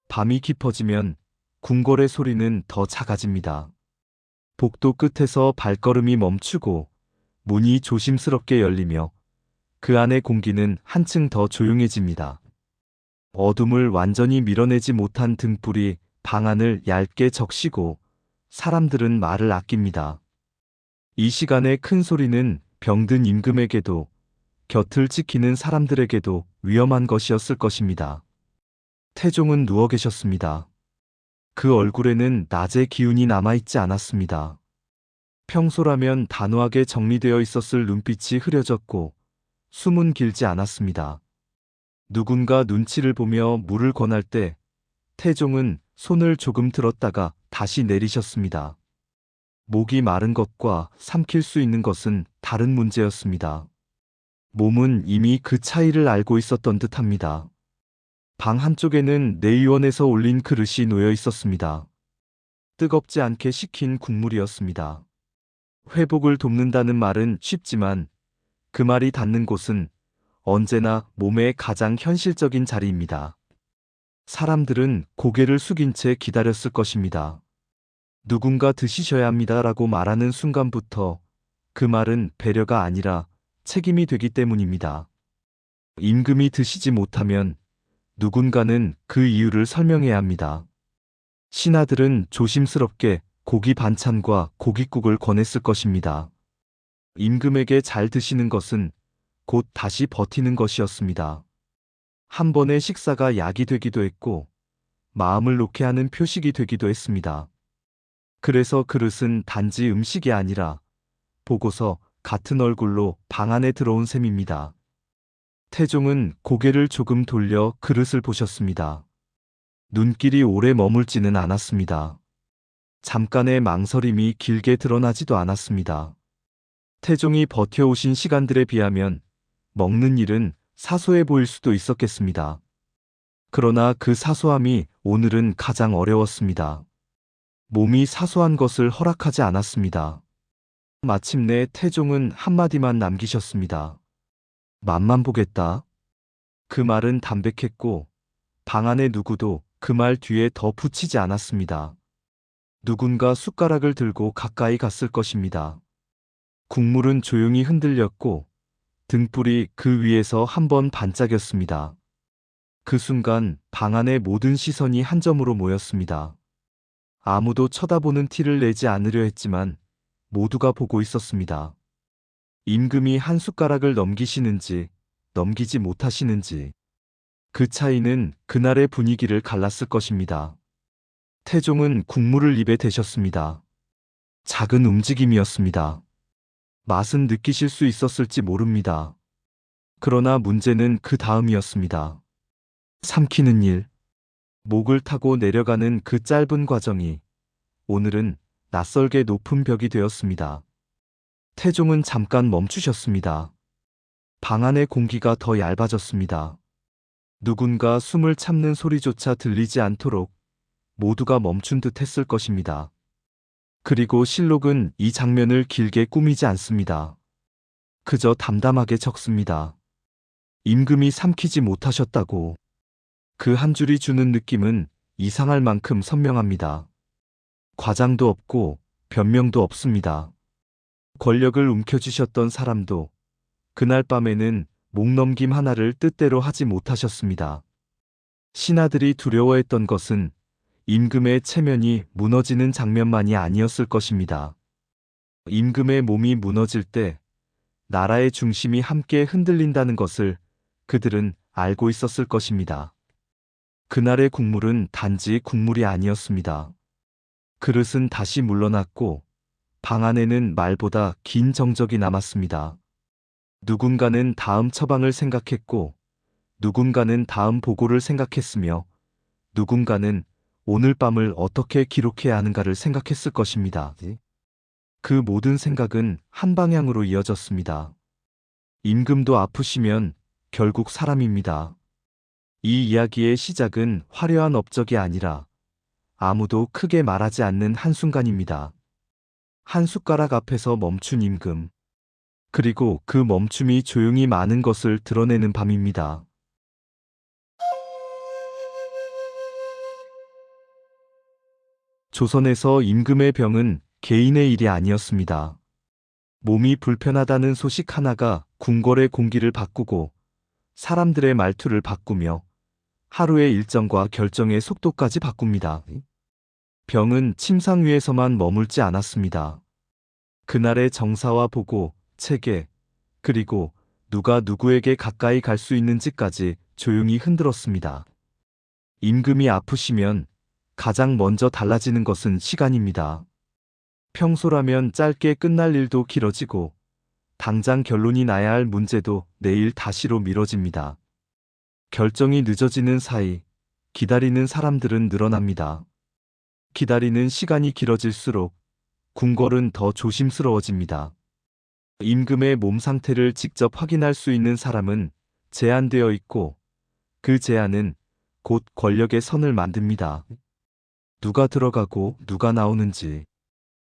밤이 깊어지면 궁궐의 소리는 더 작아집니다. 복도 끝에서 발걸음이 멈추고 문이 조심스럽게 열리며 그 안의 공기는 한층 더 조용해집니다. 어둠을 완전히 밀어내지 못한 등불이 방 안을 얇게 적시고 사람들은 말을 아낍니다. 이 시간의 큰 소리는 병든 임금에게도 곁을 지키는 사람들에게도 위험한 것이었을 것입니다. 태종은 누워 계셨습니다. 그 얼굴에는 낮의 기운이 남아있지 않았습니다. 평소라면 단호하게 정리되어 있었을 눈빛이 흐려졌고 숨은 길지 않았습니다. 누군가 눈치를 보며 물을 권할 때 태종은 손을 조금 들었다가 다시 내리셨습니다. 목이 마른 것과 삼킬 수 있는 것은 다른 문제였습니다. 몸은 이미 그 차이를 알고 있었던 듯합니다. 방 한쪽에는 내의원에서 올린 그릇이 놓여 있었습니다. 뜨겁지 않게 식힌 국물이었습니다. 회복을 돕는다는 말은 쉽지만 그 말이 닿는 곳은 언제나 몸의 가장 현실적인 자리입니다. 사람들은 고개를 숙인 채 기다렸을 것입니다. 누군가 드시셔야 합니다라고 말하는 순간부터 그 말은 배려가 아니라 책임이 되기 때문입니다. 임금이 드시지 못하면 누군가는 그 이유를 설명해야 합니다. 신하들은 조심스럽게 고기 반찬과 고깃국을 권했을 것입니다. 임금에게 잘 드시는 것은 곧 다시 버티는 것이었습니다. 한 번의 식사가 약이 되기도 했고 마음을 놓게 하는 표식이 되기도 했습니다. 그래서 그릇은 단지 음식이 아니라 보고서 같은 얼굴로 방 안에 들어온 셈입니다. 태종은 고개를 조금 돌려 그릇을 보셨습니다. 눈길이 오래 머물지는 않았습니다. 잠깐의 망설임이 길게 드러나지도 않았습니다. 태종이 버텨오신 시간들에 비하면 먹는 일은 사소해 보일 수도 있었겠습니다. 그러나 그 사소함이 오늘은 가장 어려웠습니다. 몸이 사소한 것을 허락하지 않았습니다. 마침내 태종은 한마디만 남기셨습니다. 맛만 보겠다. 그 말은 담백했고 방 안의 누구도 그 말 뒤에 더 붙이지 않았습니다. 누군가 숟가락을 들고 가까이 갔을 것입니다. 국물은 조용히 흔들렸고 등불이 그 위에서 한번 반짝였습니다. 그 순간 방 안의 모든 시선이 한 점으로 모였습니다. 아무도 쳐다보는 티를 내지 않으려 했지만 모두가 보고 있었습니다. 임금이 한 숟가락을 넘기시는지 넘기지 못하시는지 그 차이는 그날의 분위기를 갈랐을 것입니다. 태종은 국물을 입에 대셨습니다. 작은 움직임이었습니다. 맛은 느끼실 수 있었을지 모릅니다. 그러나 문제는 그 다음이었습니다. 삼키는 일. 목을 타고 내려가는 그 짧은 과정이 오늘은 낯설게 높은 벽이 되었습니다. 태종은 잠깐 멈추셨습니다. 방 안의 공기가 더 얇아졌습니다. 누군가 숨을 참는 소리조차 들리지 않도록 모두가 멈춘 듯 했을 것입니다. 그리고 실록은 이 장면을 길게 꾸미지 않습니다. 그저 담담하게 적습니다. 임금이 삼키지 못하셨다고. 그 한 줄이 주는 느낌은 이상할 만큼 선명합니다. 과장도 없고 변명도 없습니다. 권력을 움켜쥐셨던 사람도 그날 밤에는 목넘김 하나를 뜻대로 하지 못하셨습니다. 신하들이 두려워했던 것은 임금의 체면이 무너지는 장면만이 아니었을 것입니다. 임금의 몸이 무너질 때 나라의 중심이 함께 흔들린다는 것을 그들은 알고 있었을 것입니다. 그날의 국물은 단지 국물이 아니었습니다. 그릇은 다시 물러났고 방 안에는 말보다 긴 정적이 남았습니다. 누군가는 다음 처방을 생각했고 누군가는 다음 보고를 생각했으며 누군가는 오늘 밤을 어떻게 기록해야 하는가를 생각했을 것입니다. 그 모든 생각은 한 방향으로 이어졌습니다. 임금도 아프시면 결국 사람입니다. 이 이야기의 시작은 화려한 업적이 아니라 아무도 크게 말하지 않는 한순간입니다. 한 숟가락 앞에서 멈춘 임금. 그리고 그 멈춤이 조용히 많은 것을 드러내는 밤입니다. 조선에서 임금의 병은 개인의 일이 아니었습니다. 몸이 불편하다는 소식 하나가 궁궐의 공기를 바꾸고 사람들의 말투를 바꾸며 하루의 일정과 결정의 속도까지 바꿉니다. 병은 침상 위에서만 머물지 않았습니다. 그날의 정사와 보고, 체계, 그리고 누가 누구에게 가까이 갈 수 있는지까지 조용히 흔들었습니다. 임금이 아프시면 가장 먼저 달라지는 것은 시간입니다. 평소라면 짧게 끝날 일도 길어지고 당장 결론이 나야 할 문제도 내일 다시로 미뤄집니다. 결정이 늦어지는 사이 기다리는 사람들은 늘어납니다. 기다리는 시간이 길어질수록 궁궐은 더 조심스러워집니다. 임금의 몸 상태를 직접 확인할 수 있는 사람은 제한되어 있고 그 제한은 곧 권력의 선을 만듭니다. 누가 들어가고 누가 나오는지,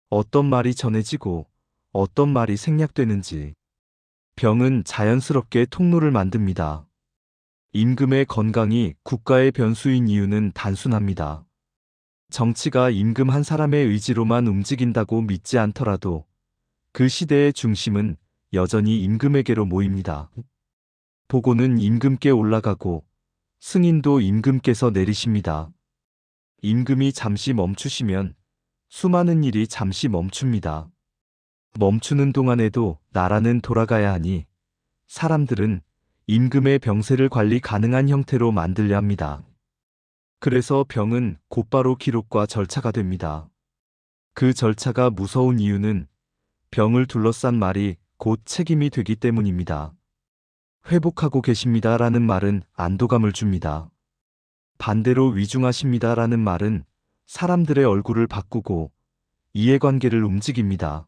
어떤 말이 전해지고 어떤 말이 생략되는지. 병은 자연스럽게 통로를 만듭니다. 임금의 건강이 국가의 변수인 이유는 단순합니다. 정치가 임금 한 사람의 의지로만 움직인다고 믿지 않더라도 그 시대의 중심은 여전히 임금에게로 모입니다. 보고는 임금께 올라가고 승인도 임금께서 내리십니다. 임금이 잠시 멈추시면 수많은 일이 잠시 멈춥니다. 멈추는 동안에도 나라는 돌아가야 하니 사람들은 임금의 병세를 관리 가능한 형태로 만들려 합니다. 그래서 병은 곧바로 기록과 절차가 됩니다. 그 절차가 무서운 이유는 병을 둘러싼 말이 곧 책임이 되기 때문입니다. 회복하고 계십니다라는 말은 안도감을 줍니다. 반대로 위중하십니다라는 말은 사람들의 얼굴을 바꾸고 이해관계를 움직입니다.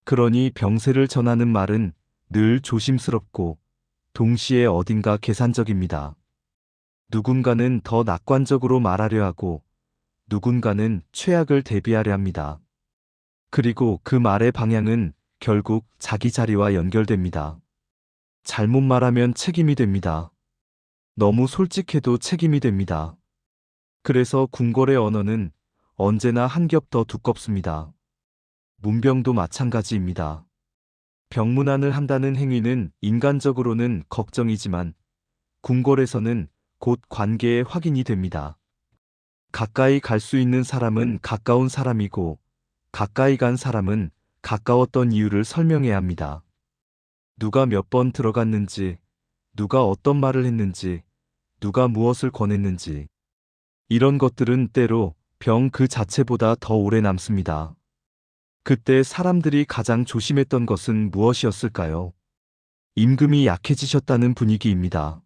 그러니 병세를 전하는 말은 늘 조심스럽고 동시에 어딘가 계산적입니다. 누군가는 더 낙관적으로 말하려 하고 누군가는 최악을 대비하려 합니다. 그리고 그 말의 방향은 결국 자기 자리와 연결됩니다. 잘못 말하면 책임이 됩니다. 너무 솔직해도 책임이 됩니다. 그래서 궁궐의 언어는 언제나 한 겹 더 두껍습니다. 문병도 마찬가지입니다. 병문안을 한다는 행위는 인간적으로는 걱정이지만 궁궐에서는 곧 관계의 확인이 됩니다. 가까이 갈 수 있는 사람은 가까운 사람이고 가까이 간 사람은 가까웠던 이유를 설명해야 합니다. 누가 몇 번 들어갔는지, 누가 어떤 말을 했는지, 누가 무엇을 권했는지. 이런 것들은 때로 병 그 자체보다 더 오래 남습니다. 그때 사람들이 가장 조심했던 것은 무엇이었을까요? 임금이 약해지셨다는 분위기입니다.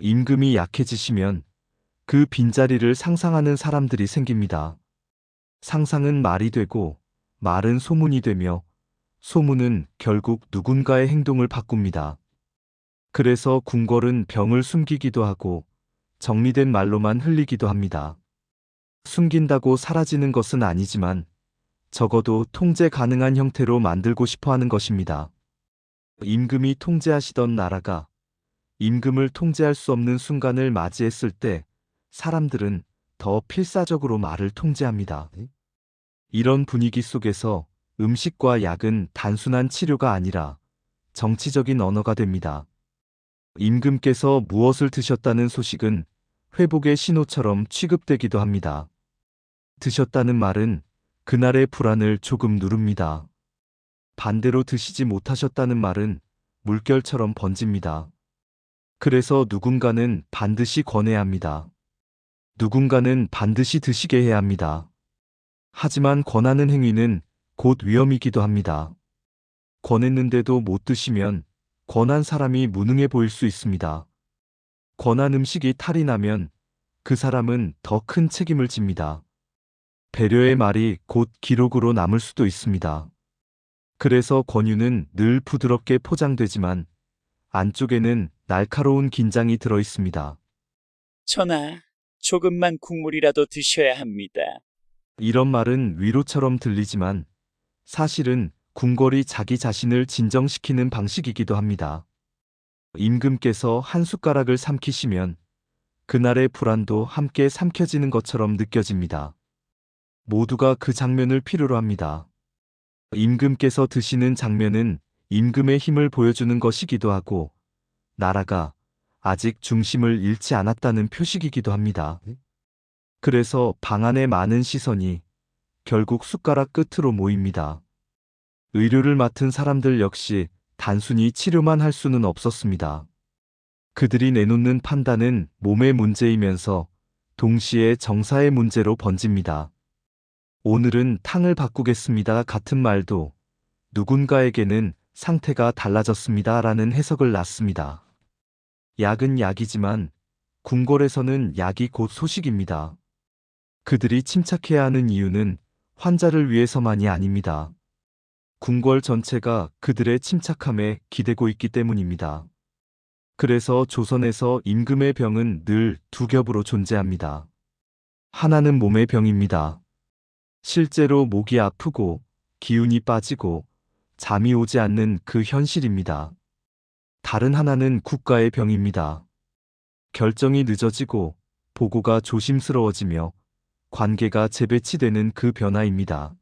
임금이 약해지시면 그 빈자리를 상상하는 사람들이 생깁니다. 상상은 말이 되고 말은 소문이 되며 소문은 결국 누군가의 행동을 바꿉니다. 그래서 궁궐은 병을 숨기기도 하고 정리된 말로만 흘리기도 합니다. 숨긴다고 사라지는 것은 아니지만 적어도 통제 가능한 형태로 만들고 싶어 하는 것입니다. 임금이 통제하시던 나라가 임금을 통제할 수 없는 순간을 맞이했을 때 사람들은 더 필사적으로 말을 통제합니다. 이런 분위기 속에서 음식과 약은 단순한 치료가 아니라 정치적인 언어가 됩니다. 임금께서 무엇을 드셨다는 소식은 회복의 신호처럼 취급되기도 합니다. 드셨다는 말은 그날의 불안을 조금 누릅니다. 반대로 드시지 못하셨다는 말은 물결처럼 번집니다. 그래서 누군가는 반드시 권해야 합니다. 누군가는 반드시 드시게 해야 합니다. 하지만 권하는 행위는 곧 위험이기도 합니다. 권했는데도 못 드시면 권한 사람이 무능해 보일 수 있습니다. 권한 음식이 탈이 나면 그 사람은 더 큰 책임을 집니다. 배려의 말이 곧 기록으로 남을 수도 있습니다. 그래서 권유는 늘 부드럽게 포장되지만 안쪽에는 날카로운 긴장이 들어 있습니다. 전하, 조금만 국물이라도 드셔야 합니다. 이런 말은 위로처럼 들리지만 사실은 궁궐이 자기 자신을 진정시키는 방식이기도 합니다. 임금께서 한 숟가락을 삼키시면 그날의 불안도 함께 삼켜지는 것처럼 느껴집니다. 모두가 그 장면을 필요로 합니다. 임금께서 드시는 장면은 임금의 힘을 보여주는 것이기도 하고 나라가 아직 중심을 잃지 않았다는 표식이기도 합니다. 그래서 방 안에 많은 시선이 결국 숟가락 끝으로 모입니다. 의료를 맡은 사람들 역시 단순히 치료만 할 수는 없었습니다. 그들이 내놓는 판단은 몸의 문제이면서 동시에 정사의 문제로 번집니다. 오늘은 탕을 바꾸겠습니다 같은 말도 누군가에게는 상태가 달라졌습니다 라는 해석을 낳습니다. 약은 약이지만 궁궐에서는 약이 곧 소식입니다. 그들이 침착해야 하는 이유는 환자를 위해서만이 아닙니다. 궁궐 전체가 그들의 침착함에 기대고 있기 때문입니다. 그래서 조선에서 임금의 병은 늘 두 겹으로 존재합니다. 하나는 몸의 병입니다. 실제로 목이 아프고 기운이 빠지고 잠이 오지 않는 그 현실입니다. 다른 하나는 국가의 병입니다. 결정이 늦어지고 보고가 조심스러워지며 관계가 재배치되는 그 변화입니다.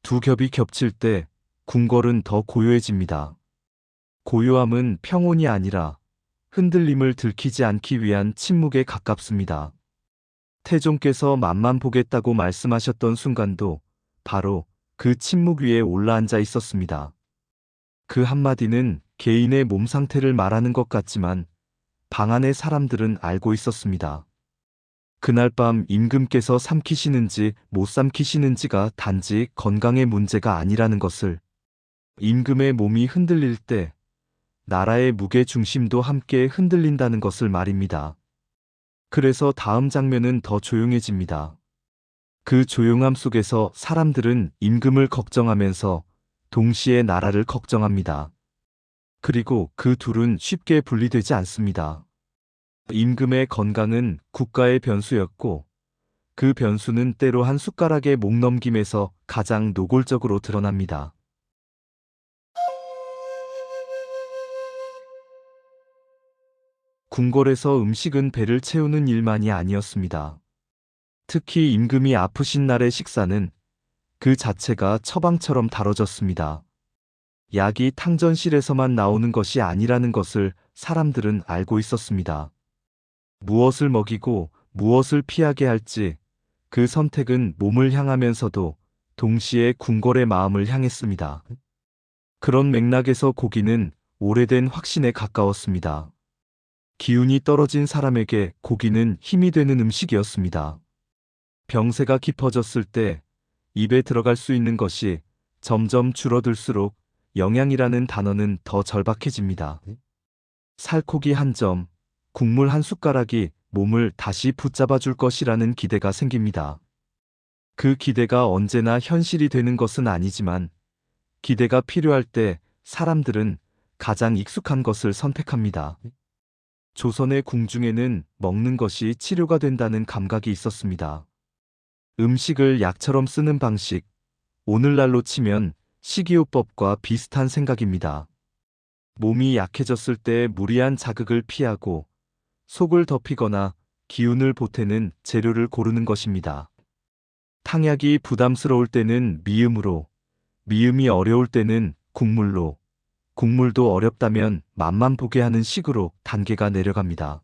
두 겹이 겹칠 때 궁궐은 더 고요해집니다. 고요함은 평온이 아니라 흔들림을 들키지 않기 위한 침묵에 가깝습니다. 태종께서 맛만 보겠다고 말씀하셨던 순간도 바로 그 침묵 위에 올라앉아 있었습니다. 그 한마디는 개인의 몸 상태를 말하는 것 같지만 방 안의 사람들은 알고 있었습니다. 그날 밤 임금께서 삼키시는지 못 삼키시는지가 단지 건강의 문제가 아니라는 것을, 임금의 몸이 흔들릴 때 나라의 무게 중심도 함께 흔들린다는 것을 말입니다. 그래서 다음 장면은 더 조용해집니다. 그 조용함 속에서 사람들은 임금을 걱정하면서 동시에 나라를 걱정합니다. 그리고 그 둘은 쉽게 분리되지 않습니다. 임금의 건강은 국가의 변수였고 그 변수는 때로 한 숟가락의 목 넘김에서 가장 노골적으로 드러납니다. 궁궐에서 음식은 배를 채우는 일만이 아니었습니다. 특히 임금이 아프신 날의 식사는 그 자체가 처방처럼 다뤄졌습니다. 약이 탕전실에서만 나오는 것이 아니라는 것을 사람들은 알고 있었습니다. 무엇을 먹이고 무엇을 피하게 할지 그 선택은 몸을 향하면서도 동시에 궁궐의 마음을 향했습니다. 그런 맥락에서 고기는 오래된 확신에 가까웠습니다. 기운이 떨어진 사람에게 고기는 힘이 되는 음식이었습니다. 병세가 깊어졌을 때 입에 들어갈 수 있는 것이 점점 줄어들수록 영양이라는 단어는 더 절박해집니다. 살코기 한 점, 국물 한 숟가락이 몸을 다시 붙잡아 줄 것이라는 기대가 생깁니다. 그 기대가 언제나 현실이 되는 것은 아니지만 기대가 필요할 때 사람들은 가장 익숙한 것을 선택합니다. 조선의 궁중에는 먹는 것이 치료가 된다는 감각이 있었습니다. 음식을 약처럼 쓰는 방식, 오늘날로 치면 식이요법과 비슷한 생각입니다. 몸이 약해졌을 때 무리한 자극을 피하고 속을 덮이거나 기운을 보태는 재료를 고르는 것입니다. 탕약이 부담스러울 때는 미음으로, 미음이 어려울 때는 국물로, 국물도 어렵다면 맛만 보게 하는 식으로 단계가 내려갑니다.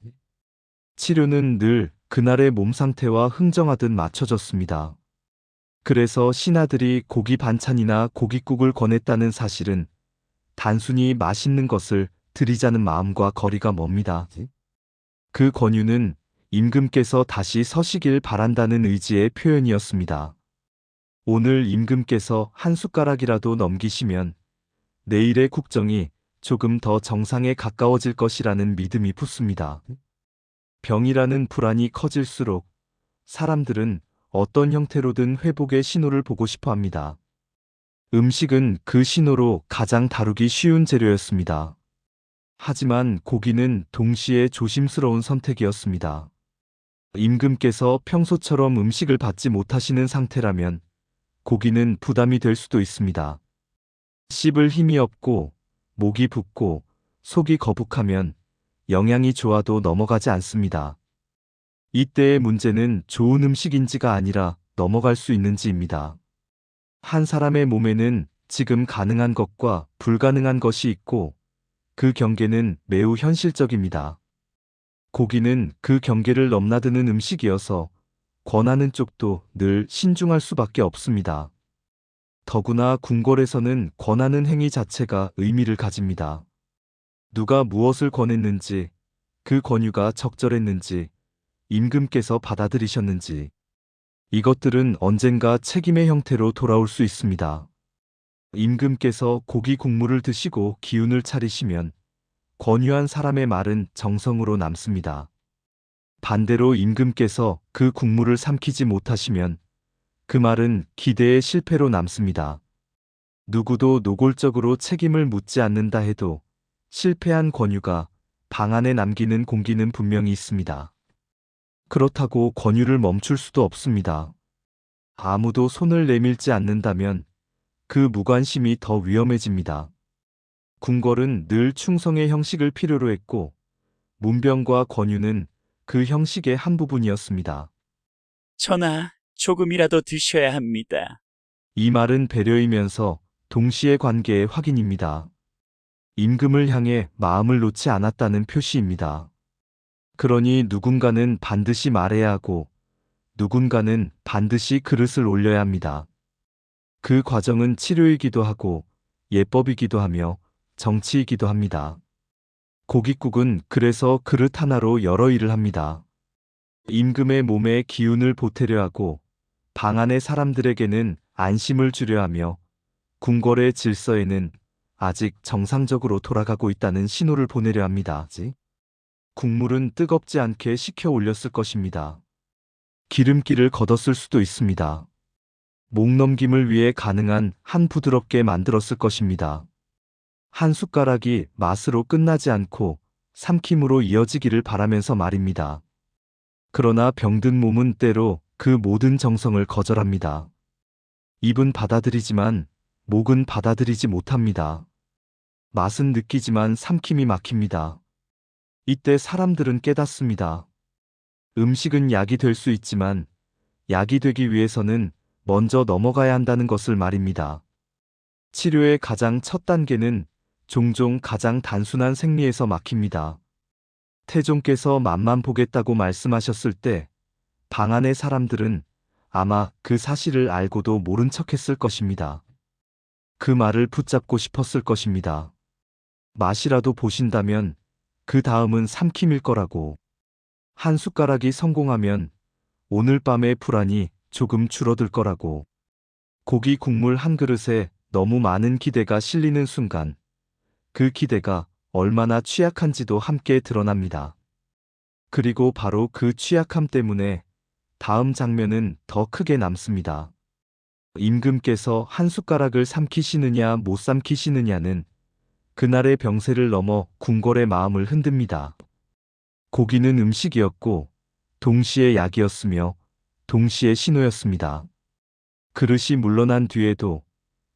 치료는 늘 그날의 몸 상태와 흥정하듯 맞춰졌습니다. 그래서 신하들이 고기 반찬이나 고깃국을 권했다는 사실은 단순히 맛있는 것을 드리자는 마음과 거리가 멉니다. 그 권유는 임금께서 다시 서시길 바란다는 의지의 표현이었습니다. 오늘 임금께서 한 숟가락이라도 넘기시면 내일의 국정이 조금 더 정상에 가까워질 것이라는 믿음이 붙습니다. 병이라는 불안이 커질수록 사람들은 어떤 형태로든 회복의 신호를 보고 싶어 합니다. 음식은 그 신호로 가장 다루기 쉬운 재료였습니다. 하지만 고기는 동시에 조심스러운 선택이었습니다. 임금께서 평소처럼 음식을 받지 못하시는 상태라면 고기는 부담이 될 수도 있습니다. 씹을 힘이 없고 목이 붓고 속이 거북하면 영양이 좋아도 넘어가지 않습니다. 이때의 문제는 좋은 음식인지가 아니라 넘어갈 수 있는지입니다. 한 사람의 몸에는 지금 가능한 것과 불가능한 것이 있고 그 경계는 매우 현실적입니다. 고기는 그 경계를 넘나드는 음식이어서 권하는 쪽도 늘 신중할 수밖에 없습니다. 더구나 궁궐에서는 권하는 행위 자체가 의미를 가집니다. 누가 무엇을 권했는지, 그 권유가 적절했는지, 임금께서 받아들이셨는지, 이것들은 언젠가 책임의 형태로 돌아올 수 있습니다. 임금께서 고기 국물을 드시고 기운을 차리시면 권유한 사람의 말은 정성으로 남습니다. 반대로 임금께서 그 국물을 삼키지 못하시면 그 말은 기대의 실패로 남습니다. 누구도 노골적으로 책임을 묻지 않는다 해도 실패한 권유가 방 안에 남기는 공기는 분명히 있습니다. 그렇다고 권유를 멈출 수도 없습니다. 아무도 손을 내밀지 않는다면 그 무관심이 더 위험해집니다. 궁궐은 늘 충성의 형식을 필요로 했고 문병과 권유는 그 형식의 한 부분이었습니다. 전하, 조금이라도 드셔야 합니다. 이 말은 배려이면서 동시에 관계의 확인입니다. 임금을 향해 마음을 놓지 않았다는 표시입니다. 그러니 누군가는 반드시 말해야 하고 누군가는 반드시 그릇을 올려야 합니다. 그 과정은 치료이기도 하고 예법이기도 하며 정치이기도 합니다. 고깃국은 그래서 그릇 하나로 여러 일을 합니다. 임금의 몸에 기운을 보태려 하고 방 안의 사람들에게는 안심을 주려 하며 궁궐의 질서에는 아직 정상적으로 돌아가고 있다는 신호를 보내려 합니다. 국물은 뜨겁지 않게 식혀 올렸을 것입니다. 기름기를 걷었을 수도 있습니다. 목 넘김을 위해 가능한 한 부드럽게 만들었을 것입니다. 한 숟가락이 맛으로 끝나지 않고 삼킴으로 이어지기를 바라면서 말입니다. 그러나 병든 몸은 때로 그 모든 정성을 거절합니다. 입은 받아들이지만 목은 받아들이지 못합니다. 맛은 느끼지만 삼킴이 막힙니다. 이때 사람들은 깨닫습니다. 음식은 약이 될 수 있지만 약이 되기 위해서는 먼저 넘어가야 한다는 것을 말입니다. 치료의 가장 첫 단계는 종종 가장 단순한 생리에서 막힙니다. 태종께서 맛만 보겠다고 말씀하셨을 때 방 안의 사람들은 아마 그 사실을 알고도 모른 척했을 것입니다. 그 말을 붙잡고 싶었을 것입니다. 맛이라도 보신다면 그 다음은 삼킴일 거라고. 한 숟가락이 성공하면 오늘 밤의 불안이 조금 줄어들 거라고. 고기 국물 한 그릇에 너무 많은 기대가 실리는 순간 그 기대가 얼마나 취약한지도 함께 드러납니다. 그리고 바로 그 취약함 때문에 다음 장면은 더 크게 남습니다. 임금께서 한 숟가락을 삼키시느냐 못 삼키시느냐는 그날의 병세를 넘어 궁궐의 마음을 흔듭니다. 고기는 음식이었고 동시에 약이었으며 동시에 신호였습니다. 그릇이 물러난 뒤에도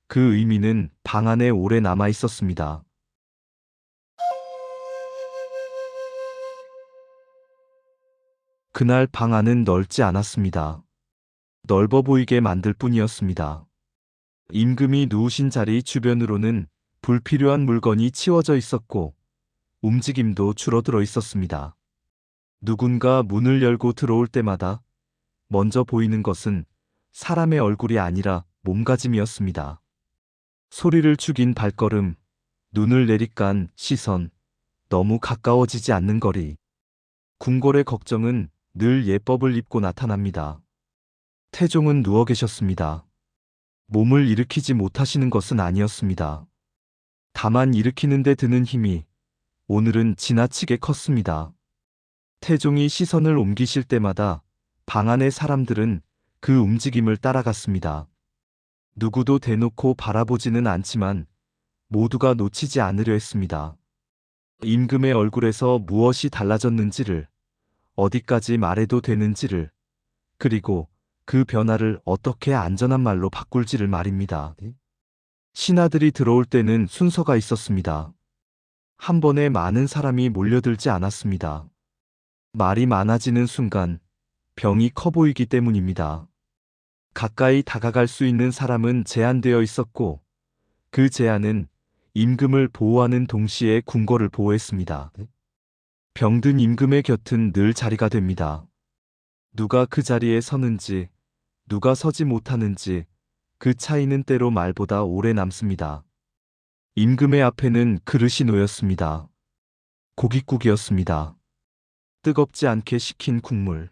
그 의미는 방 안에 오래 남아 있었습니다. 그날 방 안은 넓지 않았습니다. 넓어 보이게 만들 뿐이었습니다. 임금이 누우신 자리 주변으로는 불필요한 물건이 치워져 있었고 움직임도 줄어들어 있었습니다. 누군가 문을 열고 들어올 때마다 먼저 보이는 것은 사람의 얼굴이 아니라 몸가짐이었습니다. 소리를 죽인 발걸음, 눈을 내리깐 시선, 너무 가까워지지 않는 거리. 궁궐의 걱정은 늘 예법을 입고 나타납니다. 태종은 누워 계셨습니다. 몸을 일으키지 못하시는 것은 아니었습니다. 다만 일으키는 데 드는 힘이 오늘은 지나치게 컸습니다. 태종이 시선을 옮기실 때마다 방 안의 사람들은 그 움직임을 따라갔습니다. 누구도 대놓고 바라보지는 않지만 모두가 놓치지 않으려 했습니다. 임금의 얼굴에서 무엇이 달라졌는지를, 어디까지 말해도 되는지를, 그리고 그 변화를 어떻게 안전한 말로 바꿀지를 말입니다. 신하들이 들어올 때는 순서가 있었습니다. 한 번에 많은 사람이 몰려들지 않았습니다. 말이 많아지는 순간 병이 커 보이기 때문입니다. 가까이 다가갈 수 있는 사람은 제한되어 있었고, 그 제한은 임금을 보호하는 동시에 궁궐을 보호했습니다. 병든 임금의 곁은 늘 자리가 됩니다. 누가 그 자리에 서는지, 누가 서지 못하는지, 그 차이는 때로 말보다 오래 남습니다. 임금의 앞에는 그릇이 놓였습니다. 고깃국이었습니다. 뜨겁지 않게 식힌 국물.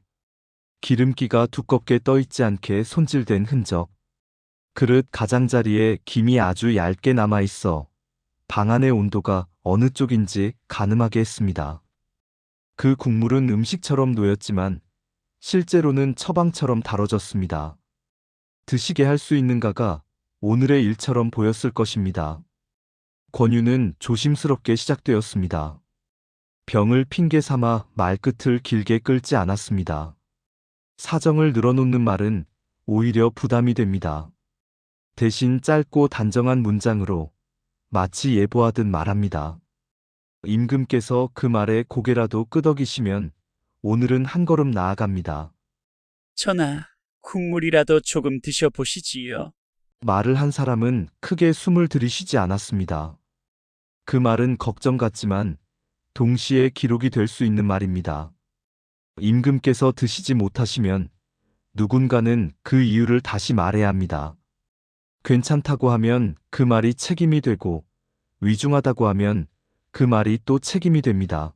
기름기가 두껍게 떠있지 않게 손질된 흔적. 그릇 가장자리에 김이 아주 얇게 남아있어 방 안의 온도가 어느 쪽인지 가늠하게 했습니다. 그 국물은 음식처럼 놓였지만 실제로는 처방처럼 다뤄졌습니다. 드시게 할 수 있는가가 오늘의 일처럼 보였을 것입니다. 권유는 조심스럽게 시작되었습니다. 병을 핑계 삼아 말끝을 길게 끌지 않았습니다. 사정을 늘어놓는 말은 오히려 부담이 됩니다. 대신 짧고 단정한 문장으로 마치 예보하듯 말합니다. 임금께서 그 말에 고개라도 끄덕이시면 오늘은 한 걸음 나아갑니다. 전하, 국물이라도 조금 드셔보시지요. 말을 한 사람은 크게 숨을 들이쉬지 않았습니다. 그 말은 걱정 같지만 동시에 기록이 될 수 있는 말입니다. 임금께서 드시지 못하시면 누군가는 그 이유를 다시 말해야 합니다. 괜찮다고 하면 그 말이 책임이 되고 위중하다고 하면 그 말이 또 책임이 됩니다.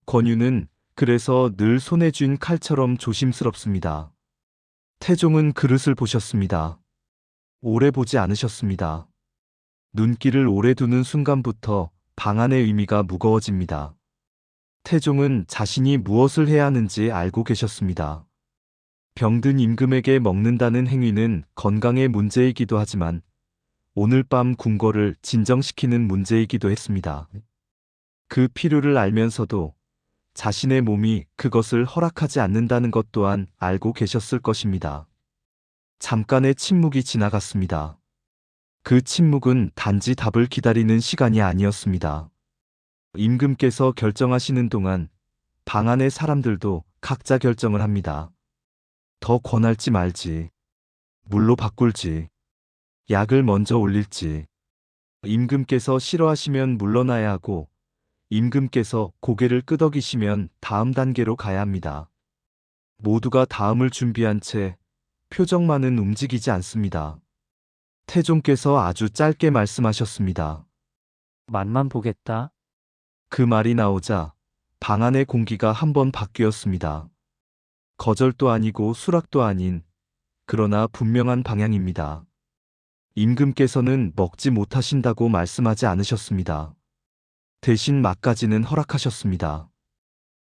권유는 그래서 늘 손에 쥔 칼처럼 조심스럽습니다. 태종은 그릇을 보셨습니다. 오래 보지 않으셨습니다. 눈길을 오래 두는 순간부터 방 안의 의미가 무거워집니다. 태종은 자신이 무엇을 해야 하는지 알고 계셨습니다. 병든 임금에게 먹는다는 행위는 건강의 문제이기도 하지만 오늘 밤 궁궐을 진정시키는 문제이기도 했습니다. 그 필요를 알면서도 자신의 몸이 그것을 허락하지 않는다는 것 또한 알고 계셨을 것입니다. 잠깐의 침묵이 지나갔습니다. 그 침묵은 단지 답을 기다리는 시간이 아니었습니다. 임금께서 결정하시는 동안 방 안의 사람들도 각자 결정을 합니다. 더 권할지 말지, 물로 바꿀지, 약을 먼저 올릴지, 임금께서 싫어하시면 물러나야 하고, 임금께서 고개를 끄덕이시면 다음 단계로 가야 합니다. 모두가 다음을 준비한 채 표정만은 움직이지 않습니다. 태종께서 아주 짧게 말씀하셨습니다. 맛만 보겠다. 그 말이 나오자 방 안의 공기가 한번 바뀌었습니다. 거절도 아니고 수락도 아닌 그러나 분명한 방향입니다. 임금께서는 먹지 못하신다고 말씀하지 않으셨습니다. 대신 맛까지는 허락하셨습니다.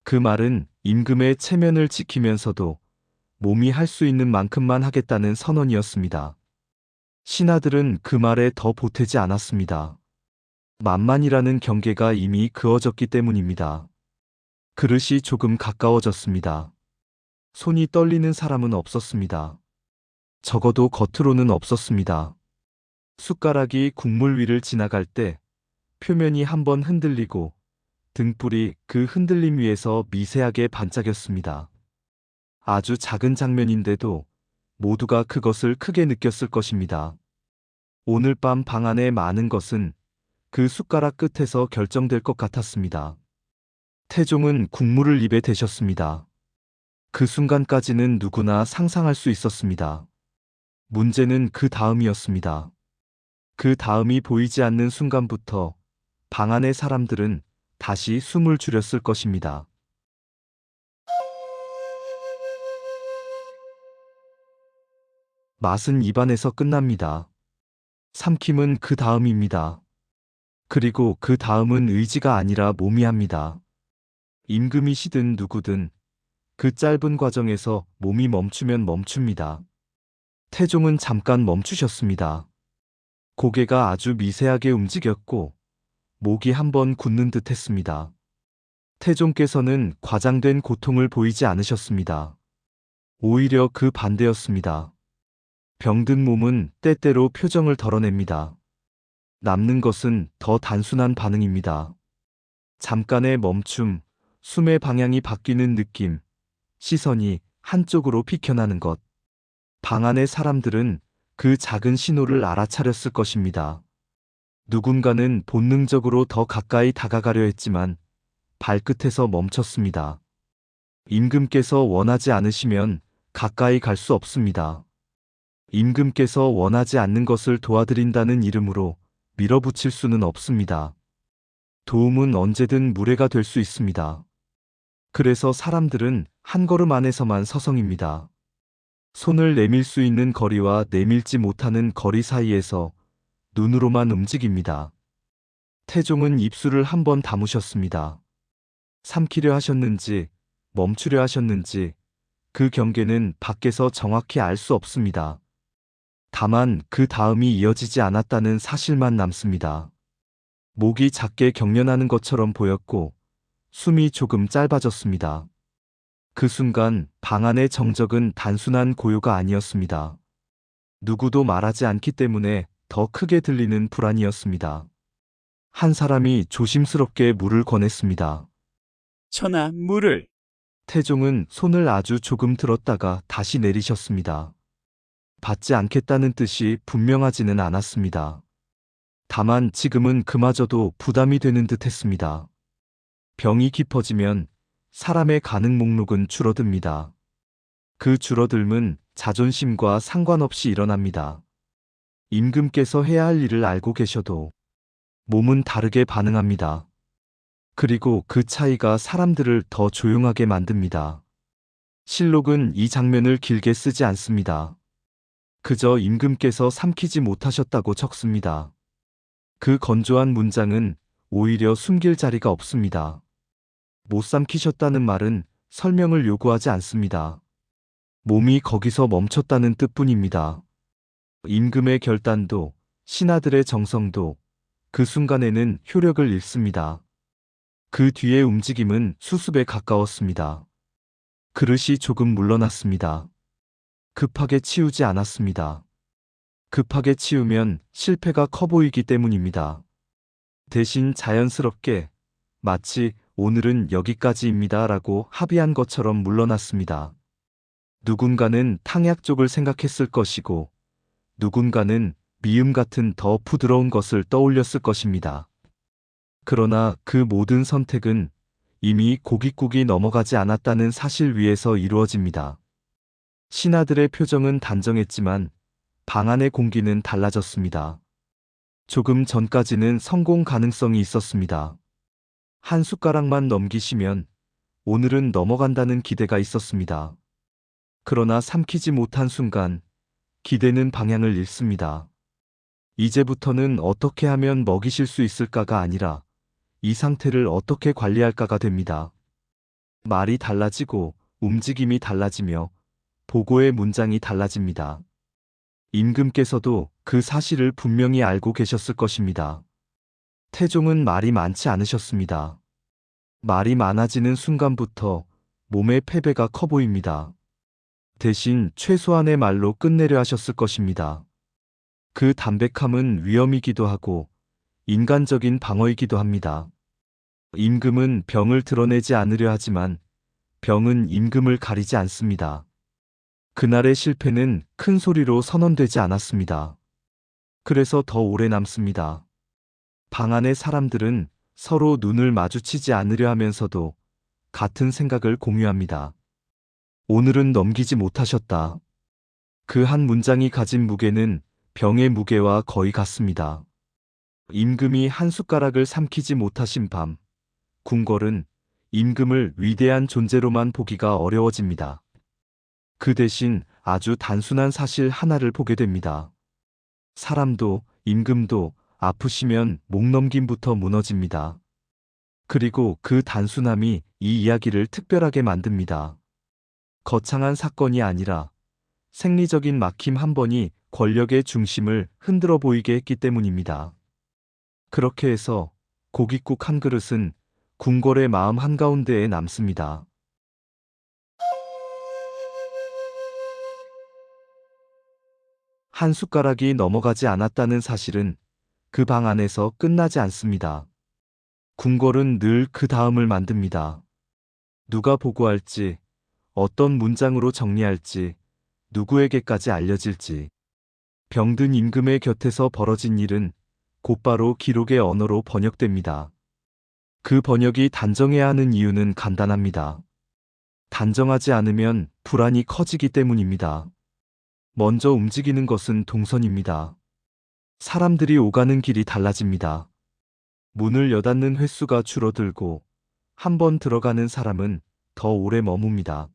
그 말은 임금의 체면을 지키면서도 몸이 할 수 있는 만큼만 하겠다는 선언이었습니다. 신하들은 그 말에 더 보태지 않았습니다. 만만이라는 경계가 이미 그어졌기 때문입니다. 그릇이 조금 가까워졌습니다. 손이 떨리는 사람은 없었습니다. 적어도 겉으로는 없었습니다. 숟가락이 국물 위를 지나갈 때 표면이 한번 흔들리고 등불이 그 흔들림 위에서 미세하게 반짝였습니다. 아주 작은 장면인데도 모두가 그것을 크게 느꼈을 것입니다. 오늘 밤 방 안의 많은 것은 그 숟가락 끝에서 결정될 것 같았습니다. 태종은 국물을 입에 대셨습니다. 그 순간까지는 누구나 상상할 수 있었습니다. 문제는 그 다음이었습니다. 그 다음이 보이지 않는 순간부터 방 안의 사람들은 다시 숨을 줄였을 것입니다. 맛은 입안에서 끝납니다. 삼킴은 그 다음입니다. 그리고 그 다음은 의지가 아니라 몸이 합니다. 임금이시든 누구든 그 짧은 과정에서 몸이 멈추면 멈춥니다. 태종은 잠깐 멈추셨습니다. 고개가 아주 미세하게 움직였고 목이 한번 굳는 듯 했습니다. 태종께서는 과장된 고통을 보이지 않으셨습니다. 오히려 그 반대였습니다. 병든 몸은 때때로 표정을 덜어냅니다. 남는 것은 더 단순한 반응입니다. 잠깐의 멈춤, 숨의 방향이 바뀌는 느낌, 시선이 한쪽으로 비켜나는 것. 방 안의 사람들은 그 작은 신호를 알아차렸을 것입니다. 누군가는 본능적으로 더 가까이 다가가려 했지만 발끝에서 멈췄습니다. 임금께서 원하지 않으시면 가까이 갈 수 없습니다. 임금께서 원하지 않는 것을 도와드린다는 이름으로 밀어붙일 수는 없습니다. 도움은 언제든 무례가 될 수 있습니다. 그래서 사람들은 한 걸음 안에서만 서성입니다. 손을 내밀 수 있는 거리와 내밀지 못하는 거리 사이에서 눈으로만 움직입니다. 태종은 입술을 한번 다무셨습니다. 삼키려 하셨는지 멈추려 하셨는지 그 경계는 밖에서 정확히 알 수 없습니다. 다만 그 다음이 이어지지 않았다는 사실만 남습니다. 목이 작게 경련하는 것처럼 보였고 숨이 조금 짧아졌습니다. 그 순간 방 안의 정적은 단순한 고요가 아니었습니다. 누구도 말하지 않기 때문에 더 크게 들리는 불안이었습니다. 한 사람이 조심스럽게 물을 권했습니다. 전하, 물을. 태종은 손을 아주 조금 들었다가 다시 내리셨습니다. 받지 않겠다는 뜻이 분명하지는 않았습니다. 다만 지금은 그마저도 부담이 되는 듯 했습니다. 병이 깊어지면 사람의 가능 목록은 줄어듭니다. 그 줄어들면 자존심과 상관없이 일어납니다. 임금께서 해야 할 일을 알고 계셔도 몸은 다르게 반응합니다. 그리고 그 차이가 사람들을 더 조용하게 만듭니다. 실록은 이 장면을 길게 쓰지 않습니다. 그저 임금께서 삼키지 못하셨다고 적습니다. 그 건조한 문장은 오히려 숨길 자리가 없습니다. 못 삼키셨다는 말은 설명을 요구하지 않습니다. 몸이 거기서 멈췄다는 뜻뿐입니다. 임금의 결단도 신하들의 정성도 그 순간에는 효력을 잃습니다. 그 뒤의 움직임은 수습에 가까웠습니다. 그릇이 조금 물러났습니다. 급하게 치우지 않았습니다. 급하게 치우면 실패가 커 보이기 때문입니다. 대신 자연스럽게 마치 오늘은 여기까지입니다 라고 합의한 것처럼 물러났습니다. 누군가는 탕약 쪽을 생각했을 것이고 누군가는 미음 같은 더 부드러운 것을 떠올렸을 것입니다. 그러나 그 모든 선택은 이미 고깃국이 넘어가지 않았다는 사실 위에서 이루어집니다. 신하들의 표정은 단정했지만 방 안의 공기는 달라졌습니다. 조금 전까지는 성공 가능성이 있었습니다. 한 숟가락만 넘기시면 오늘은 넘어간다는 기대가 있었습니다. 그러나 삼키지 못한 순간 기대는 방향을 잃습니다. 이제부터는 어떻게 하면 먹이실 수 있을까가 아니라 이 상태를 어떻게 관리할까가 됩니다. 말이 달라지고 움직임이 달라지며 보고의 문장이 달라집니다. 임금께서도 그 사실을 분명히 알고 계셨을 것입니다. 태종은 말이 많지 않으셨습니다. 말이 많아지는 순간부터 몸의 패배가 커 보입니다. 대신 최소한의 말로 끝내려 하셨을 것입니다. 그 담백함은 위험이기도 하고 인간적인 방어이기도 합니다. 임금은 병을 드러내지 않으려 하지만 병은 임금을 가리지 않습니다. 그날의 실패는 큰 소리로 선언되지 않았습니다. 그래서 더 오래 남습니다. 방 안의 사람들은 서로 눈을 마주치지 않으려 하면서도 같은 생각을 공유합니다. 오늘은 넘기지 못하셨다. 그 한 문장이 가진 무게는 병의 무게와 거의 같습니다. 임금이 한 숟가락을 삼키지 못하신 밤, 궁궐은 임금을 위대한 존재로만 보기가 어려워집니다. 그 대신 아주 단순한 사실 하나를 보게 됩니다. 사람도 임금도 아프시면 목넘김부터 무너집니다. 그리고 그 단순함이 이 이야기를 특별하게 만듭니다. 거창한 사건이 아니라 생리적인 막힘 한 번이 권력의 중심을 흔들어 보이게 했기 때문입니다. 그렇게 해서 고깃국 한 그릇은 궁궐의 마음 한가운데에 남습니다. 한 숟가락이 넘어가지 않았다는 사실은 그 방 안에서 끝나지 않습니다. 궁궐은 늘 그 다음을 만듭니다. 누가 보고할지, 어떤 문장으로 정리할지, 누구에게까지 알려질지. 병든 임금의 곁에서 벌어진 일은 곧바로 기록의 언어로 번역됩니다. 그 번역이 단정해야 하는 이유는 간단합니다. 단정하지 않으면 불안이 커지기 때문입니다. 먼저 움직이는 것은 동선입니다. 사람들이 오가는 길이 달라집니다. 문을 여닫는 횟수가 줄어들고 한 번 들어가는 사람은 더 오래 머뭅니다.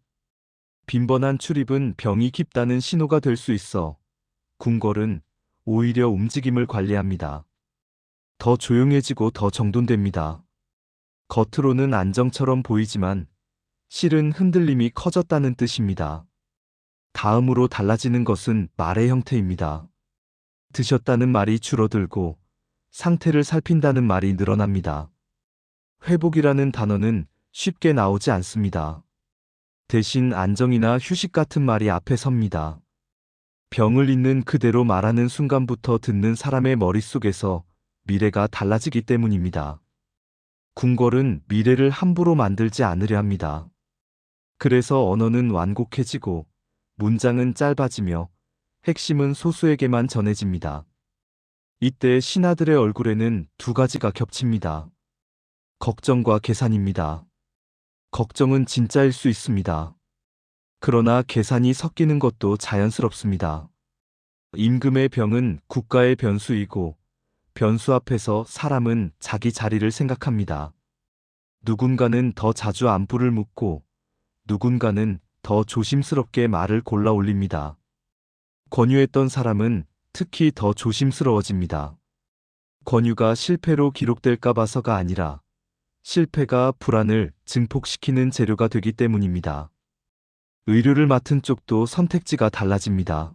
빈번한 출입은 병이 깊다는 신호가 될 수 있어 궁궐은 오히려 움직임을 관리합니다. 더 조용해지고 더 정돈됩니다. 겉으로는 안정처럼 보이지만 실은 흔들림이 커졌다는 뜻입니다. 다음으로 달라지는 것은 말의 형태입니다. 드셨다는 말이 줄어들고 상태를 살핀다는 말이 늘어납니다. 회복이라는 단어는 쉽게 나오지 않습니다. 대신 안정이나 휴식 같은 말이 앞에 섭니다. 병을 있는 그대로 말하는 순간부터 듣는 사람의 머릿속에서 미래가 달라지기 때문입니다. 궁궐은 미래를 함부로 만들지 않으려 합니다. 그래서 언어는 완곡해지고 문장은 짧아지며 핵심은 소수에게만 전해집니다. 이때 신하들의 얼굴에는 두 가지가 겹칩니다. 걱정과 계산입니다. 걱정은 진짜일 수 있습니다. 그러나 계산이 섞이는 것도 자연스럽습니다. 임금의 병은 국가의 변수이고 변수 앞에서 사람은 자기 자리를 생각합니다. 누군가는 더 자주 안부를 묻고 누군가는 더 조심스럽게 말을 골라 올립니다. 권유했던 사람은 특히 더 조심스러워집니다. 권유가 실패로 기록될까 봐서가 아니라 실패가 불안을 증폭시키는 재료가 되기 때문입니다. 의료를 맡은 쪽도 선택지가 달라집니다.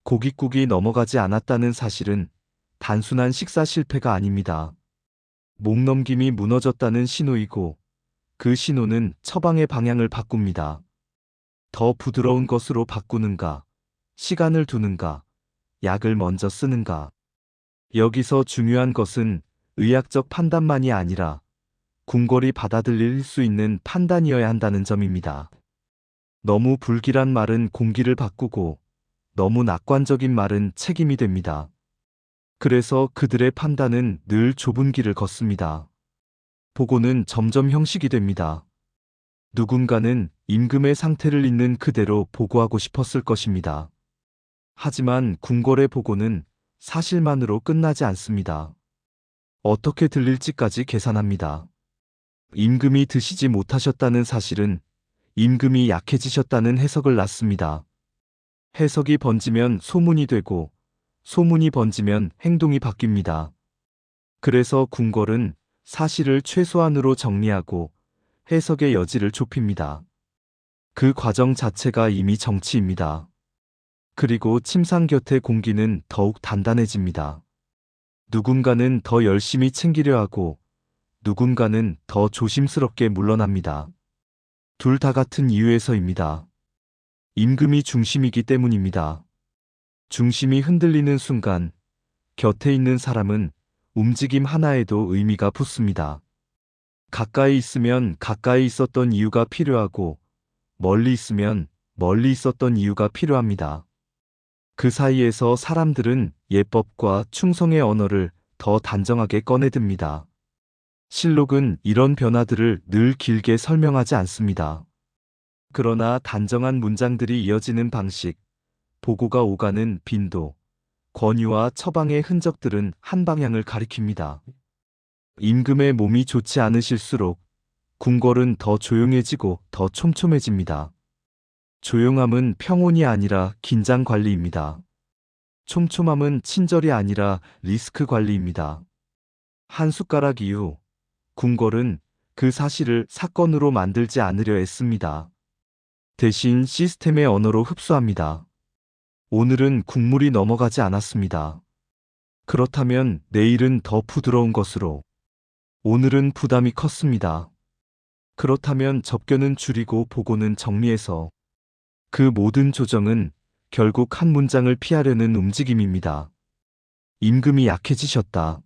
고깃국이 넘어가지 않았다는 사실은 단순한 식사 실패가 아닙니다. 목 넘김이 무너졌다는 신호이고 그 신호는 처방의 방향을 바꿉니다. 더 부드러운 것으로 바꾸는가, 시간을 두는가, 약을 먼저 쓰는가. 여기서 중요한 것은 의학적 판단만이 아니라 궁궐이 받아들일 수 있는 판단이어야 한다는 점입니다. 너무 불길한 말은 공기를 바꾸고 너무 낙관적인 말은 책임이 됩니다. 그래서 그들의 판단은 늘 좁은 길을 걷습니다. 보고는 점점 형식이 됩니다. 누군가는 임금의 상태를 있는 그대로 보고하고 싶었을 것입니다. 하지만 궁궐의 보고는 사실만으로 끝나지 않습니다. 어떻게 들릴지까지 계산합니다. 임금이 드시지 못하셨다는 사실은 임금이 약해지셨다는 해석을 낳습니다. 해석이 번지면 소문이 되고 소문이 번지면 행동이 바뀝니다. 그래서 궁궐은 사실을 최소한으로 정리하고 해석의 여지를 좁힙니다. 그 과정 자체가 이미 정치입니다. 그리고 침상 곁의 공기는 더욱 단단해집니다. 누군가는 더 열심히 챙기려 하고 누군가는 더 조심스럽게 물러납니다. 둘 다 같은 이유에서입니다. 임금이 중심이기 때문입니다. 중심이 흔들리는 순간 곁에 있는 사람은 움직임 하나에도 의미가 붙습니다. 가까이 있으면 가까이 있었던 이유가 필요하고 멀리 있으면 멀리 있었던 이유가 필요합니다. 그 사이에서 사람들은 예법과 충성의 언어를 더 단정하게 꺼내듭니다. 실록은 이런 변화들을 늘 길게 설명하지 않습니다. 그러나 단정한 문장들이 이어지는 방식, 보고가 오가는 빈도, 권유와 처방의 흔적들은 한 방향을 가리킵니다. 임금의 몸이 좋지 않으실수록 궁궐은 더 조용해지고 더 촘촘해집니다. 조용함은 평온이 아니라 긴장 관리입니다. 촘촘함은 친절이 아니라 리스크 관리입니다. 한 숟가락 이후 궁궐은 그 사실을 사건으로 만들지 않으려 애씁니다. 대신 시스템의 언어로 흡수합니다. 오늘은 국물이 넘어가지 않았습니다. 그렇다면 내일은 더 부드러운 것으로. 오늘은 부담이 컸습니다. 그렇다면 접견은 줄이고 보고는 정리해서. 그 모든 조정은 결국 한 문장을 피하려는 움직임입니다. 임금이 약해지셨다.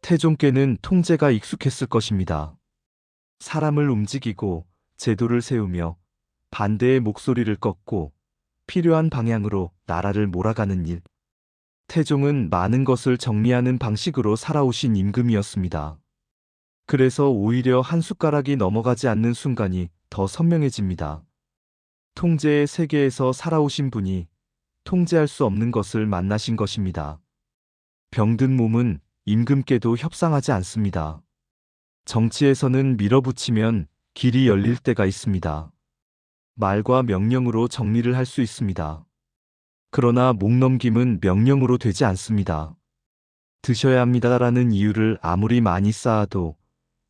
태종께는 통제가 익숙했을 것입니다. 사람을 움직이고 제도를 세우며 반대의 목소리를 꺾고 필요한 방향으로 나라를 몰아가는 일. 태종은 많은 것을 정리하는 방식으로 살아오신 임금이었습니다. 그래서 오히려 한 숟가락이 넘어가지 않는 순간이 더 선명해집니다. 통제의 세계에서 살아오신 분이 통제할 수 없는 것을 만나신 것입니다. 병든 몸은 임금께도 협상하지 않습니다. 정치에서는 밀어붙이면 길이 열릴 때가 있습니다. 말과 명령으로 정리를 할 수 있습니다. 그러나 목넘김은 명령으로 되지 않습니다. 드셔야 합니다라는 이유를 아무리 많이 쌓아도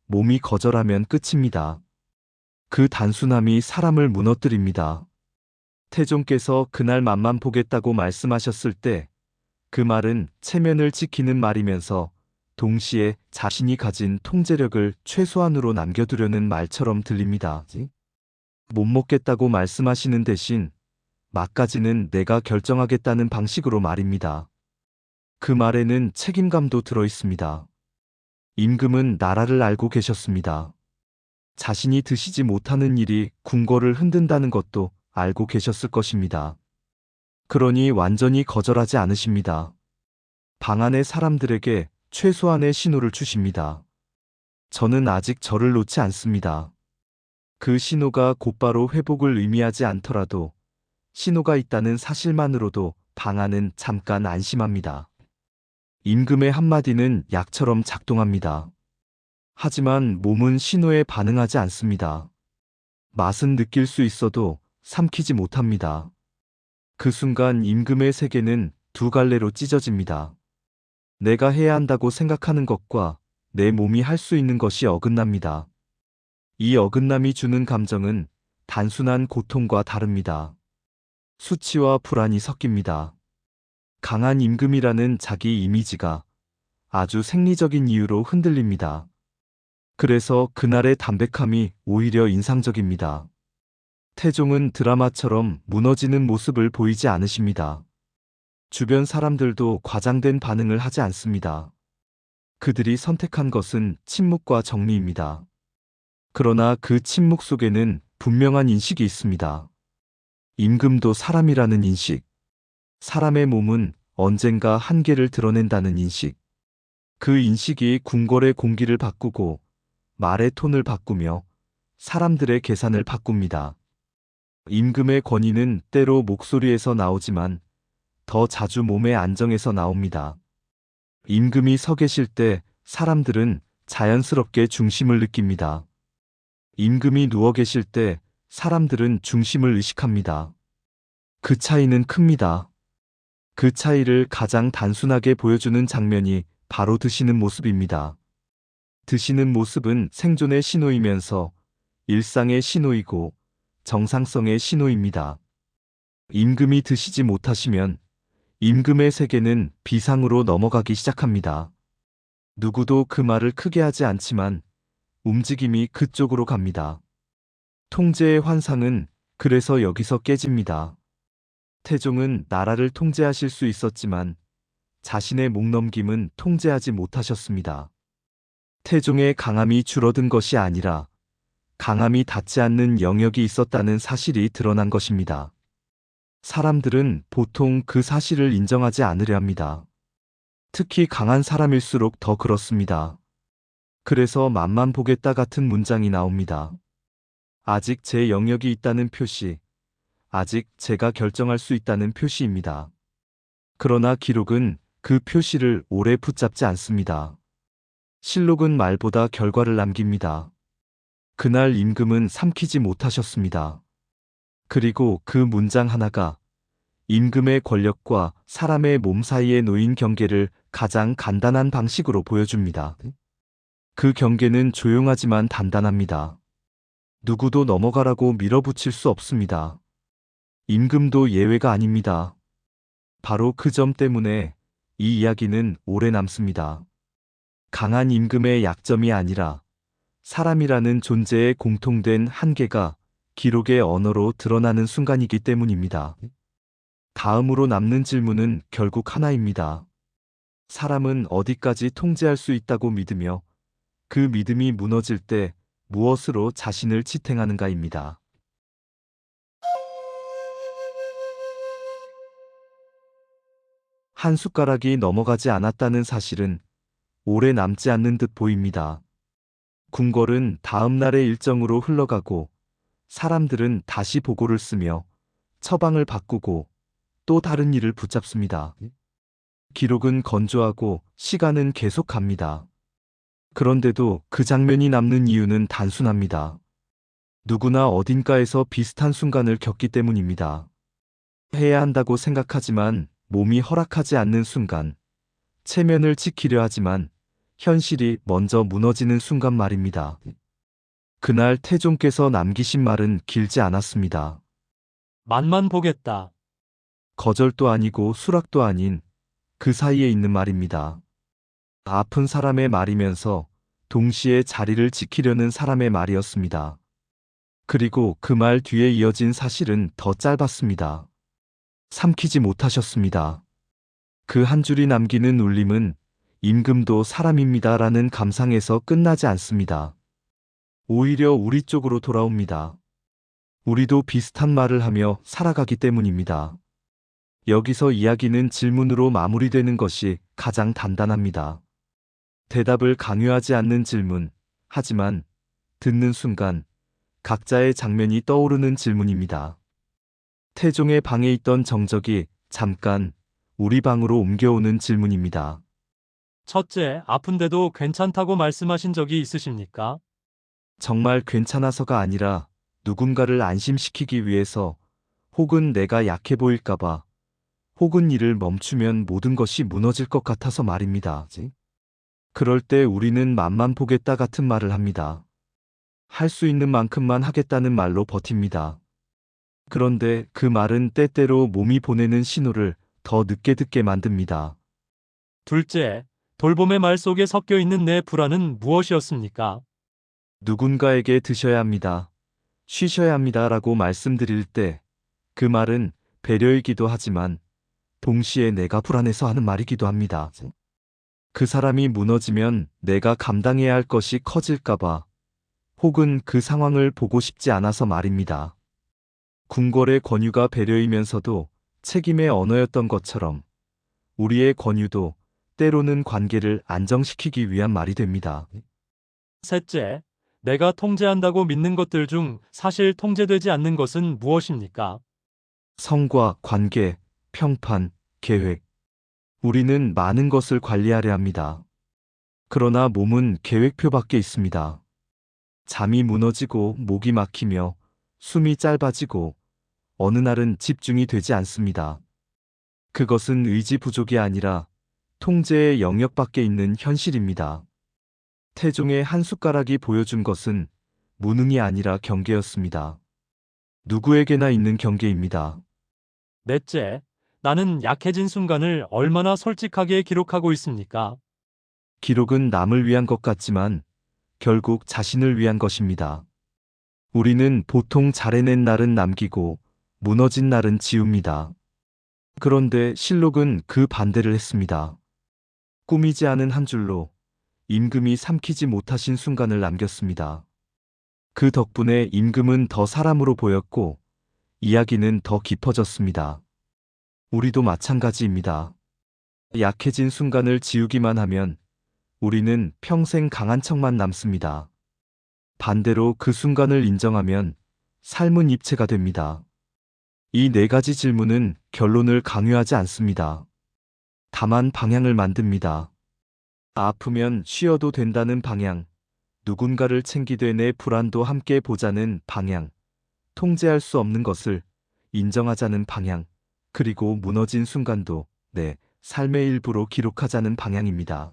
몸이 거절하면 끝입니다. 그 단순함이 사람을 무너뜨립니다. 태종께서 그날 맛만 보겠다고 말씀하셨을 때 그 말은 체면을 지키는 말이면서 동시에 자신이 가진 통제력을 최소한으로 남겨두려는 말처럼 들립니다. 못 먹겠다고 말씀하시는 대신 맛까지는 내가 결정하겠다는 방식으로 말입니다. 그 말에는 책임감도 들어 있습니다. 임금은 나라를 알고 계셨습니다. 자신이 드시지 못하는 일이 궁궐을 흔든다는 것도 알고 계셨을 것입니다. 그러니 완전히 거절하지 않으십니다. 방 안의 사람들에게 최소한의 신호를 주십니다. 저는 아직 저를 놓지 않습니다. 그 신호가 곧바로 회복을 의미하지 않더라도 신호가 있다는 사실만으로도 방 안은 잠깐 안심합니다. 임금의 한마디는 약처럼 작동합니다. 하지만 몸은 신호에 반응하지 않습니다. 맛은 느낄 수 있어도 삼키지 못합니다. 그 순간 임금의 세계는 두 갈래로 찢어집니다. 내가 해야 한다고 생각하는 것과 내 몸이 할 수 있는 것이 어긋납니다. 이 어긋남이 주는 감정은 단순한 고통과 다릅니다. 수치와 불안이 섞입니다. 강한 임금이라는 자기 이미지가 아주 생리적인 이유로 흔들립니다. 그래서 그날의 담백함이 오히려 인상적입니다. 태종은 드라마처럼 무너지는 모습을 보이지 않으십니다. 주변 사람들도 과장된 반응을 하지 않습니다. 그들이 선택한 것은 침묵과 정리입니다. 그러나 그 침묵 속에는 분명한 인식이 있습니다. 임금도 사람이라는 인식. 사람의 몸은 언젠가 한계를 드러낸다는 인식. 그 인식이 궁궐의 공기를 바꾸고 말의 톤을 바꾸며 사람들의 계산을 바꿉니다. 임금의 권위는 때로 목소리에서 나오지만 더 자주 몸의 안정에서 나옵니다. 임금이 서 계실 때 사람들은 자연스럽게 중심을 느낍니다. 임금이 누워 계실 때 사람들은 중심을 의식합니다. 그 차이는 큽니다. 그 차이를 가장 단순하게 보여주는 장면이 바로 드시는 모습입니다. 드시는 모습은 생존의 신호이면서 일상의 신호이고 정상성의 신호입니다. 임금이 드시지 못하시면 임금의 세계는 비상으로 넘어가기 시작합니다. 누구도 그 말을 크게 하지 않지만 움직임이 그쪽으로 갑니다. 통제의 환상은 그래서 여기서 깨집니다. 태종은 나라를 통제하실 수 있었지만 자신의 목넘김은 통제하지 못하셨습니다. 태종의 강함이 줄어든 것이 아니라 강함이 닿지 않는 영역이 있었다는 사실이 드러난 것입니다. 사람들은 보통 그 사실을 인정하지 않으려 합니다. 특히 강한 사람일수록 더 그렇습니다. 그래서 맛만 보겠다 같은 문장이 나옵니다. 아직 제 영역이 있다는 표시, 아직 제가 결정할 수 있다는 표시입니다. 그러나 기록은 그 표시를 오래 붙잡지 않습니다. 실록은 말보다 결과를 남깁니다. 그날 임금은 삼키지 못하셨습니다. 그리고 그 문장 하나가 임금의 권력과 사람의 몸 사이에 놓인 경계를 가장 간단한 방식으로 보여줍니다. 그 경계는 조용하지만 단단합니다. 누구도 넘어가라고 밀어붙일 수 없습니다. 임금도 예외가 아닙니다. 바로 그 점 때문에 이 이야기는 오래 남습니다. 강한 임금의 약점이 아니라 사람이라는 존재의 공통된 한계가 기록의 언어로 드러나는 순간이기 때문입니다. 다음으로 남는 질문은 결국 하나입니다. 사람은 어디까지 통제할 수 있다고 믿으며 그 믿음이 무너질 때 무엇으로 자신을 지탱하는가입니다. 한 숟가락이 넘어가지 않았다는 사실은 오래 남지 않는 듯 보입니다. 궁궐은 다음 날의 일정으로 흘러가고 사람들은 다시 보고를 쓰며 처방을 바꾸고 또 다른 일을 붙잡습니다. 기록은 건조하고 시간은 계속 갑니다. 그런데도 그 장면이 남는 이유는 단순합니다. 누구나 어딘가에서 비슷한 순간을 겪기 때문입니다. 해야 한다고 생각하지만 몸이 허락하지 않는 순간, 체면을 지키려 하지만 현실이 먼저 무너지는 순간 말입니다. 그날 태종께서 남기신 말은 길지 않았습니다. 맛만 보겠다. 거절도 아니고 수락도 아닌 그 사이에 있는 말입니다. 아픈 사람의 말이면서 동시에 자리를 지키려는 사람의 말이었습니다. 그리고 그 말 뒤에 이어진 사실은 더 짧았습니다. 삼키지 못하셨습니다. 그 한 줄이 남기는 울림은 임금도 사람입니다라는 감상에서 끝나지 않습니다. 오히려 우리 쪽으로 돌아옵니다. 우리도 비슷한 말을 하며 살아가기 때문입니다. 여기서 이야기는 질문으로 마무리되는 것이 가장 단단합니다. 대답을 강요하지 않는 질문, 하지만 듣는 순간 각자의 장면이 떠오르는 질문입니다. 태종의 방에 있던 정적이 잠깐 우리 방으로 옮겨오는 질문입니다. 첫째, 아픈데도 괜찮다고 말씀하신 적이 있으십니까? 정말 괜찮아서가 아니라 누군가를 안심시키기 위해서, 혹은 내가 약해 보일까봐, 혹은 일을 멈추면 모든 것이 무너질 것 같아서 말입니다. 그럴 때 우리는 맛만 보겠다 같은 말을 합니다. 할 수 있는 만큼만 하겠다는 말로 버팁니다. 그런데 그 말은 때때로 몸이 보내는 신호를 더 늦게 듣게 만듭니다. 둘째, 돌봄의 말 속에 섞여 있는 내 불안은 무엇이었습니까? 누군가에게 드셔야 합니다. 쉬셔야 합니다 라고 말씀드릴 때 그 말은 배려이기도 하지만 동시에 내가 불안해서 하는 말이기도 합니다. 그 사람이 무너지면 내가 감당해야 할 것이 커질까봐, 혹은 그 상황을 보고 싶지 않아서 말입니다. 궁궐의 권유가 배려이면서도 책임의 언어였던 것처럼 우리의 권유도 때로는 관계를 안정시키기 위한 말이 됩니다. 셋째, 내가 통제한다고 믿는 것들 중 사실 통제되지 않는 것은 무엇입니까? 성과, 관계, 평판, 계획. 우리는 많은 것을 관리하려 합니다. 그러나 몸은 계획표 밖에 있습니다. 잠이 무너지고 목이 막히며 숨이 짧아지고 어느 날은 집중이 되지 않습니다. 그것은 의지 부족이 아니라 통제의 영역 밖에 있는 현실입니다. 태종의 한 숟가락이 보여준 것은 무능이 아니라 경계였습니다. 누구에게나 있는 경계입니다. 넷째, 나는 약해진 순간을 얼마나 솔직하게 기록하고 있습니까? 기록은 남을 위한 것 같지만 결국 자신을 위한 것입니다. 우리는 보통 잘해낸 날은 남기고 무너진 날은 지웁니다. 그런데 실록은 그 반대를 했습니다. 꾸미지 않은 한 줄로 임금이 삼키지 못하신 순간을 남겼습니다. 그 덕분에 임금은 더 사람으로 보였고 이야기는 더 깊어졌습니다. 우리도 마찬가지입니다. 약해진 순간을 지우기만 하면 우리는 평생 강한 척만 남습니다. 반대로 그 순간을 인정하면 삶은 입체가 됩니다. 이 네 가지 질문은 결론을 강요하지 않습니다. 다만 방향을 만듭니다. 아프면 쉬어도 된다는 방향, 누군가를 챙기되 내 불안도 함께 보자는 방향, 통제할 수 없는 것을 인정하자는 방향, 그리고 무너진 순간도 내 삶의 일부로 기록하자는 방향입니다.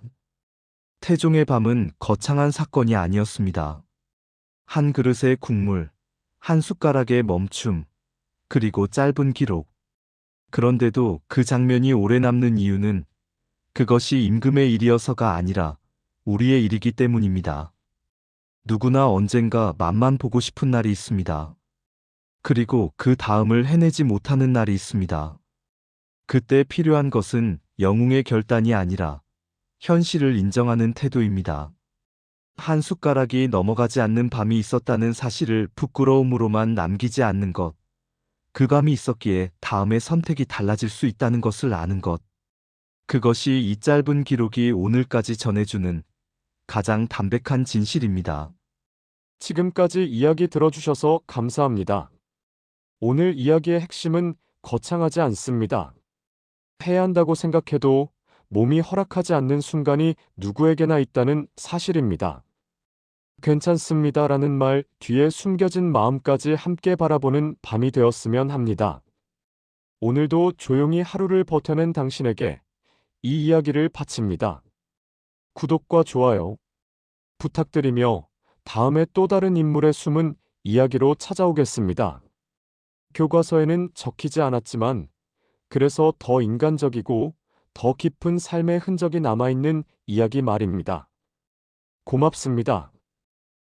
태종의 밤은 거창한 사건이 아니었습니다. 한 그릇의 국물, 한 숟가락의 멈춤, 그리고 짧은 기록. 그런데도 그 장면이 오래 남는 이유는 그것이 임금의 일이어서가 아니라 우리의 일이기 때문입니다. 누구나 언젠가 맛만 보고 싶은 날이 있습니다. 그리고 그 다음을 해내지 못하는 날이 있습니다. 그때 필요한 것은 영웅의 결단이 아니라 현실을 인정하는 태도입니다. 한 숟가락이 넘어가지 않는 밤이 있었다는 사실을 부끄러움으로만 남기지 않는 것. 그 밤이 있었기에 다음의 선택이 달라질 수 있다는 것을 아는 것. 그것이 이 짧은 기록이 오늘까지 전해주는 가장 담백한 진실입니다. 지금까지 이야기 들어주셔서 감사합니다. 오늘 이야기의 핵심은 거창하지 않습니다. 해야 한다고 생각해도 몸이 허락하지 않는 순간이 누구에게나 있다는 사실입니다. 괜찮습니다라는 말 뒤에 숨겨진 마음까지 함께 바라보는 밤이 되었으면 합니다. 오늘도 조용히 하루를 버텨낸 당신에게 이 이야기를 바칩니다. 구독과 좋아요 부탁드리며 다음에 또 다른 인물의 숨은 이야기로 찾아오겠습니다. 교과서에는 적히지 않았지만 그래서 더 인간적이고 더 깊은 삶의 흔적이 남아있는 이야기 말입니다. 고맙습니다.